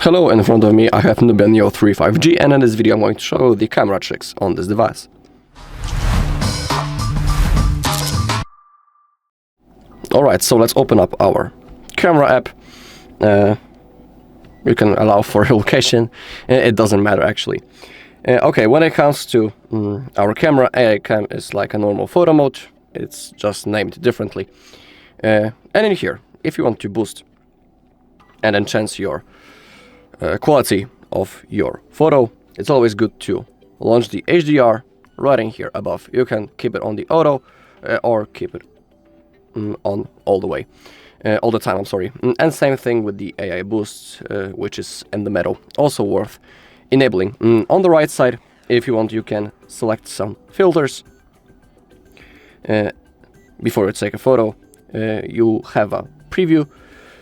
Hello, in front of me I have NUBIA Neo 3 5G, and in this video I'm going to show you the camera tricks on this device. Alright, so let's open up our camera app. You can allow for location, it doesn't matter actually. Okay, when it comes to our camera, AI cam is like a normal photo mode, it's just named differently. And in here, if you want to boost and enhance your quality of your photo, it's always good to launch the HDR right in here above. You can keep it on the auto or keep it on all the time, I'm sorry. And same thing with the AI Boost, which is in the middle, also worth enabling. On the right side, if you want, you can select some filters. Before you take a photo, you have a preview,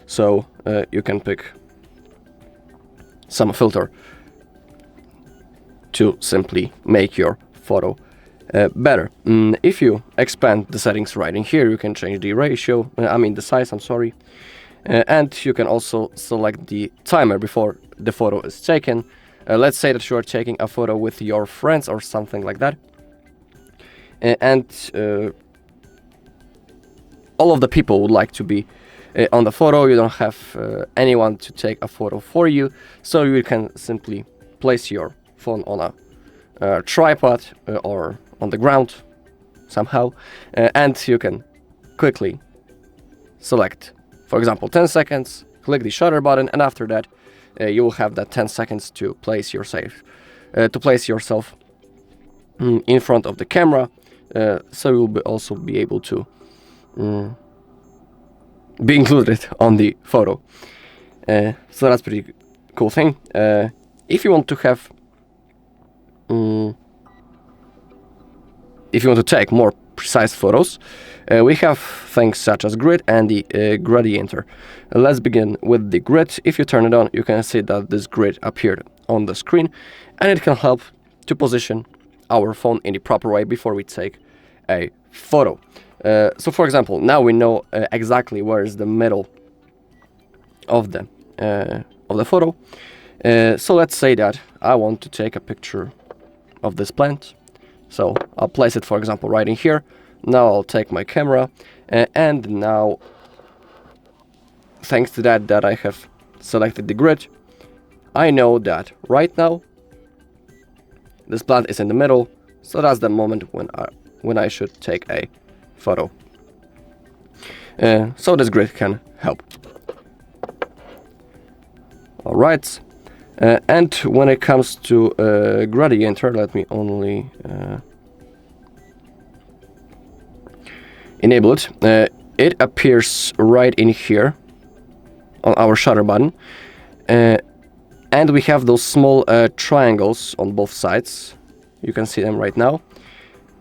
so you can pick some filter to simply make your photo better. If you expand the settings right in here, you can change the ratio, the size, I'm sorry. And you can also select the timer before the photo is taken. Let's say that you are taking a photo with your friends or something like that. And all of the people would like to be on the photo. You don't have anyone to take a photo for you, so you can simply place your phone on a tripod or on the ground somehow, and you can quickly select, for example, 10 seconds, click the shutter button, and after that you will have that 10 seconds to place yourself in front of the camera, so you'll also be able to be included on the photo. So that's pretty cool thing. If you want to have if you want to take more precise photos, we have things such as grid and the gradienter. Let's begin with the grid. If you turn it on, you can see that this grid appeared on the screen, and it can help to position our phone in the proper way before we take a photo. So for example, now we know exactly where is the middle of the photo. So let's say that I want to take a picture of this plant. So I'll place it, for example, right in here. Now I'll take my camera, and now, thanks to that I have selected the grid, I know that right now this plant is in the middle. So that's the moment when I should take a photo. So this grid can help. Alright, and when it comes to gradienter, let me only enable it. It appears right in here on our shutter button, and we have those small triangles on both sides. You can see them right now,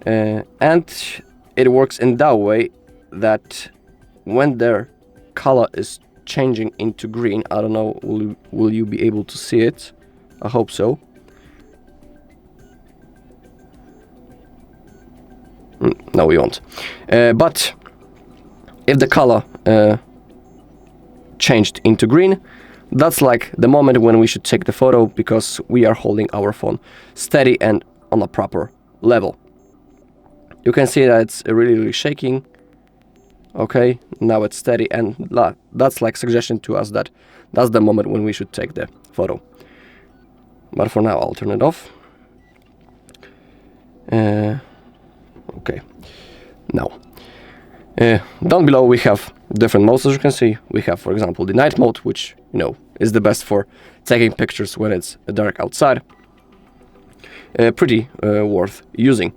and it works in that way that when their color is changing into green, I don't know, will you be able to see it? I hope so. No, we won't. But if the color changed into green, that's like the moment when we should take the photo, because we are holding our phone steady and on a proper level. You can see that it's really shaking. Okay, now it's steady, and that's like suggestion to us that that's the moment when we should take the photo. But for now, I'll turn it off. Okay, now down below we have different modes. As you can see, we have, for example, the night mode, which is the best for taking pictures when it's dark outside. Pretty worth using.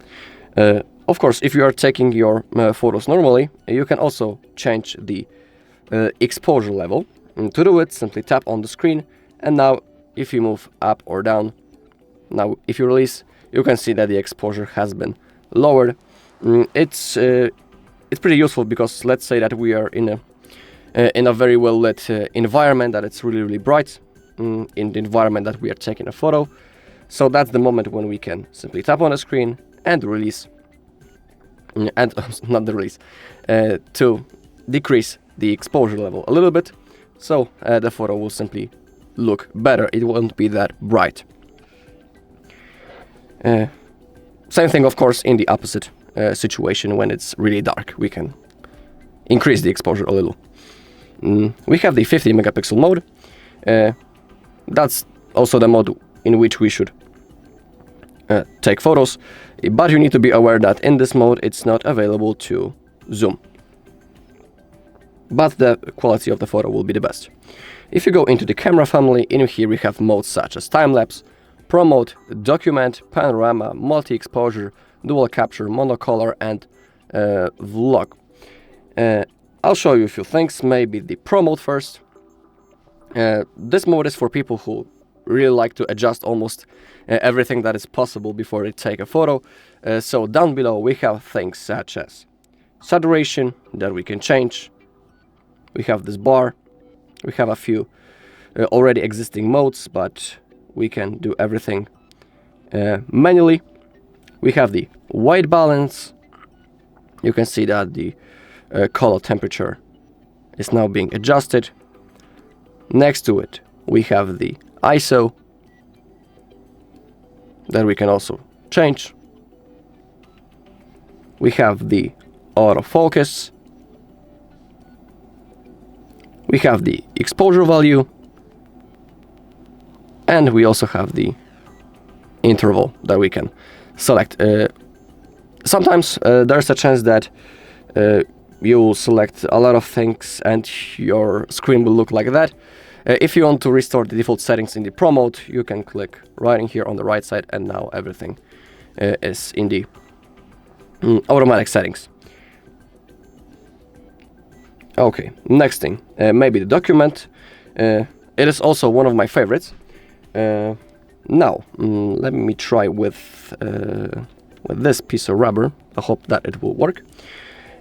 Of course, if you are taking your photos normally, you can also change the exposure level. To do it, simply tap on the screen, and now if you move up or down, now if you release, you can see that the exposure has been lowered. It's pretty useful, because let's say that we are in a very well lit environment, that it's really bright in the environment that we are taking a photo. So that's the moment when we can simply tap on the screen and release, and not the release, to decrease the exposure level a little bit, so the photo will simply look better, it won't be that bright. Same thing, of course, in the opposite situation. When it's really dark, we can increase the exposure a little. We have the 50 megapixel mode. That's also the mode in which we should take photos, but you need to be aware that in this mode it's not available to zoom, but the quality of the photo will be the best. If you go into the camera family, in here we have modes such as time-lapse, pro mode, document, panorama, multi-exposure, dual capture, monocolor, and vlog. I'll show you a few things, maybe the pro mode first. This mode is for people who really like to adjust almost everything that is possible before they take a photo. So down below we have things such as saturation that we can change. We have this bar. We have a few already existing modes, but we can do everything manually. We have the white balance. You can see that the color temperature is now being adjusted. Next to it we have the ISO that we can also change. We have the autofocus. We have the exposure value, and we also have the interval that we can select. Sometimes there's a chance that you will select a lot of things and your screen will look like that. If you want to restore the default settings in the Pro mode, you can click right in here on the right side, and now everything is in the automatic settings. Okay, next thing, maybe the document. It is also one of my favorites. Now, let me try with this piece of rubber. I hope that it will work.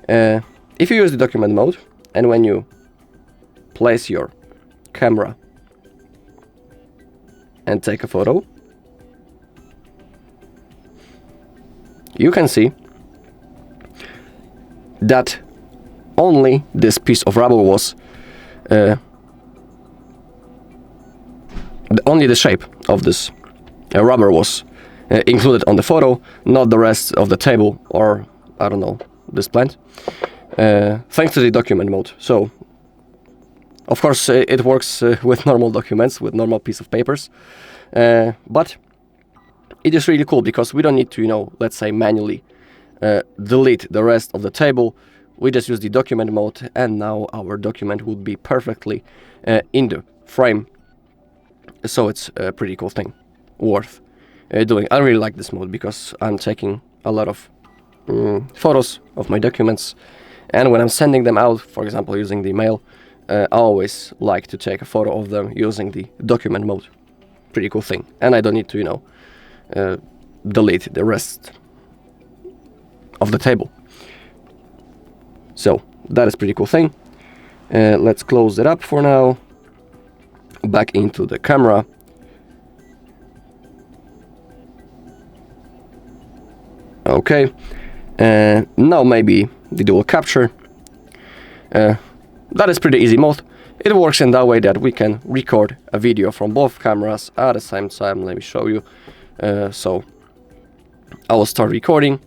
If you use the document mode, and when you place your camera and take a photo, you can see that only this piece of rubber was only the shape of this rubber was included on the photo, not the rest of the table, or I don't know, this plant, thanks to the document mode. So of course it works with normal documents, with normal piece of papers, but it is really cool because we don't need to, you know, let's say manually delete the rest of the table. We just use the document mode, and now our document would be perfectly in the frame. So it's a pretty cool thing, worth doing. I really like this mode because I'm taking a lot of photos of my documents, and when I'm sending them out, for example using the mail, I always like to take a photo of them using the document mode. Pretty cool thing, and I don't need to, you know, delete the rest of the table. So that is pretty cool thing. Let's close it up for now. Back into the camera. Okay, now maybe the dual capture. That is pretty easy mode. It works in that way that we can record a video from both cameras at the same time. Let me show you. So I will start recording.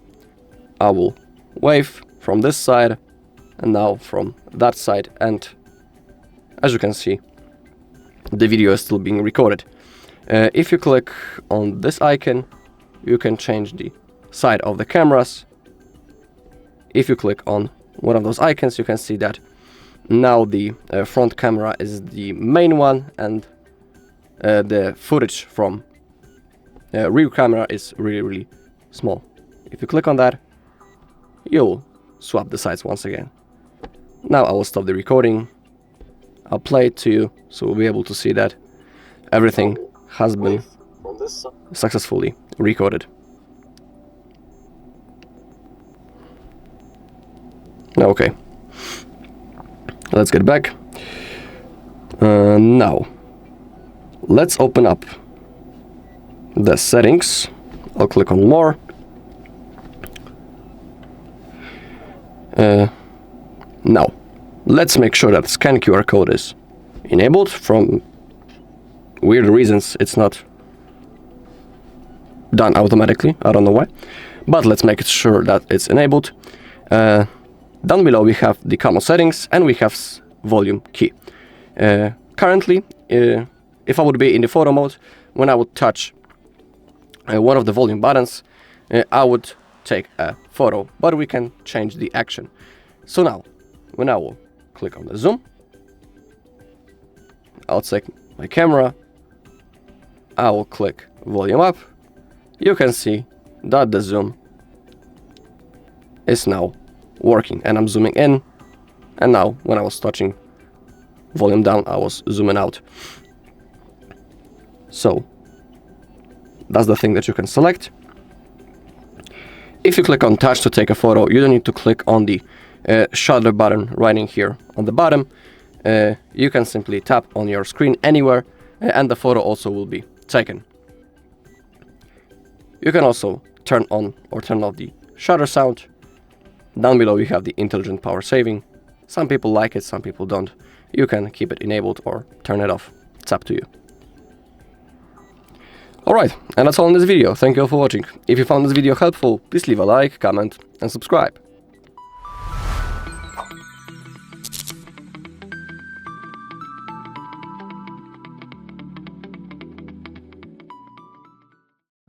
I will wave from this side and now from that side, and as you can see, the video is still being recorded. If you click on this icon, you can change the side of the cameras. If you click on one of those icons, you can see that now the front camera is the main one, and the footage from rear camera is really small. If you click on that, you'll swap the sides once again. Now I will stop the recording. I'll play it to you, so we'll be able to see that everything has been successfully recorded. Okay, let's get back. Now, let's open up the settings. I'll click on more. Now, let's make sure that scan QR code is enabled. From weird reasons it's not done automatically. I don't know why, but let's make it sure that it's enabled. Down below we have the common settings and we have volume key. Currently, if I would be in the photo mode, when I would touch one of the volume buttons, I would take a photo, but we can change the action. So now, when I will click on the zoom, I'll take my camera, I will click volume up, you can see that the zoom is now working, and I'm zooming in, and now when I was touching volume down, I was zooming out. So that's the thing that you can select. If you click on touch to take a photo, you don't need to click on the shutter button right in here on the bottom. You can simply tap on your screen anywhere and the photo also will be taken. You can also turn on or turn off the shutter sound. Down below you have the intelligent power saving. Some people like it, some people don't. You can keep it enabled or turn it off. It's up to you. Alright, and that's all in this video. Thank you all for watching. If you found this video helpful, please leave a like, comment and subscribe.